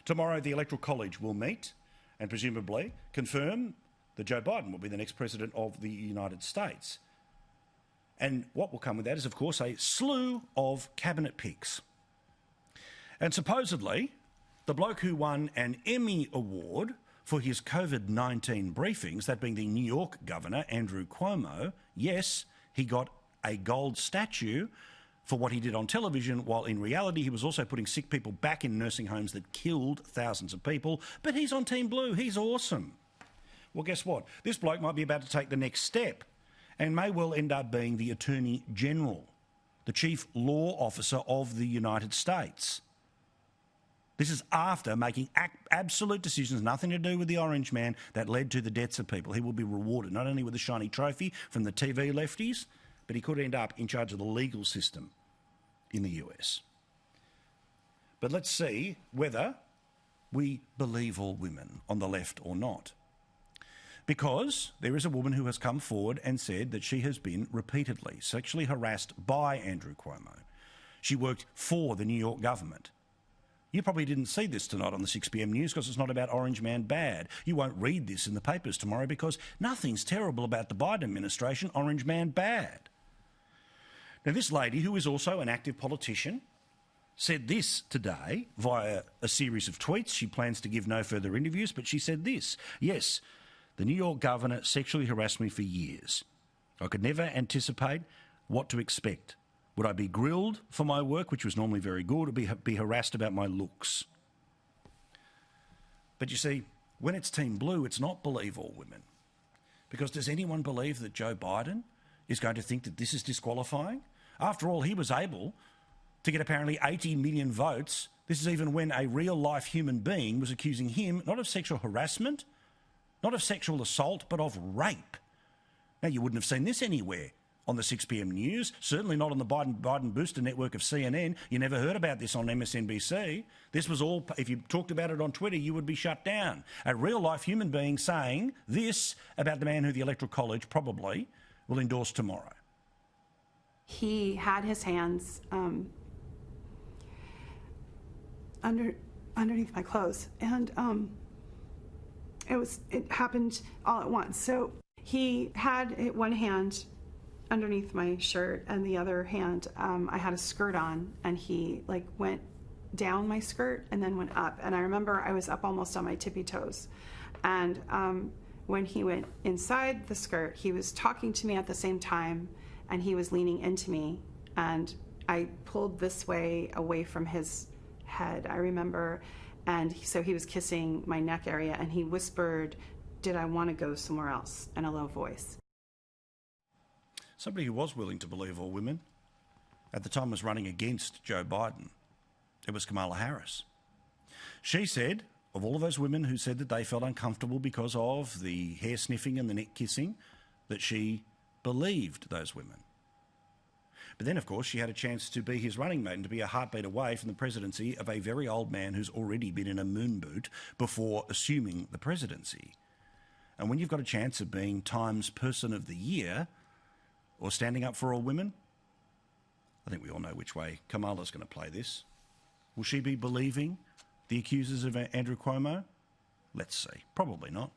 Tomorrow, the Electoral College will meet and presumably confirm that Joe Biden will be the next president of the United States. And what will come with that is, of course, a slew of cabinet picks. And supposedly, the bloke who won an Emmy Award for his COVID-19 briefings, that being the New York Governor Andrew Cuomo, yes, he got a gold statue for what he did on television, while in reality he was also putting sick people back in nursing homes that killed thousands of people. But he's on Team Blue. He's awesome. Well, guess what? This bloke might be about to take the next step and may well end up being the Attorney General, the Chief Law Officer of the United States. This is after making absolute decisions, nothing to do with the Orange Man, that led to the deaths of people. He will be rewarded not only with a shiny trophy from the TV lefties, but he could end up in charge of the legal system in the US. But let's see whether we believe all women on the left or not. Because there is a woman who has come forward and said that she has been repeatedly sexually harassed by Andrew Cuomo. She worked for the New York government. You probably didn't see this tonight on the 6 p.m. news because it's not about Orange Man bad. You won't read this in the papers tomorrow because nothing's terrible about the Biden administration, Orange Man bad. Now, this lady, who is also an active politician, said this today via a series of tweets. She plans to give no further interviews, but she said this: yes, the New York governor sexually harassed me for years. I could never anticipate what to expect. Would I be grilled for my work, which was normally very good, or be harassed about my looks? But you see, when it's Team Blue, it's not believe all women. Because does anyone believe that Joe Biden is going to think that this is disqualifying? After all, he was able to get apparently 80 million votes. This is even when a real-life human being was accusing him not of sexual harassment, not of sexual assault, but of rape. Now, you wouldn't have seen this anywhere on the 6 p.m. news, certainly not on the Biden booster network of CNN. You never heard about this on MSNBC. This was all, if you talked about it on Twitter, you would be shut down. A real-life human being saying this about the man who the Electoral College probably will endorse tomorrow. He had his hands underneath my clothes, and it happened all at once. So he had one hand underneath my shirt, and the other hand, I had a skirt on, and he went down my skirt and then went up. And I remember I was up almost on my tippy toes. And when he went inside the skirt, he was talking to me at the same time, and he was leaning into me, and I pulled this way away from his head, I remember. And so he was kissing my neck area, and he whispered, "Did I want to go somewhere else?" in a low voice. Somebody who was willing to believe all women at the time was running against Joe Biden. It was Kamala Harris. She said, of all of those women who said that they felt uncomfortable because of the hair sniffing and the neck kissing, that she believed those women. But then, of course, she had a chance to be his running mate and to be a heartbeat away from the presidency of a very old man who's already been in a moon boot before assuming the presidency. And when you've got a chance of being Times Person of the Year or standing up for all women, I think we all know which way Kamala's going to play this. Will she be believing the accusers of Andrew Cuomo? Let's see. Probably not.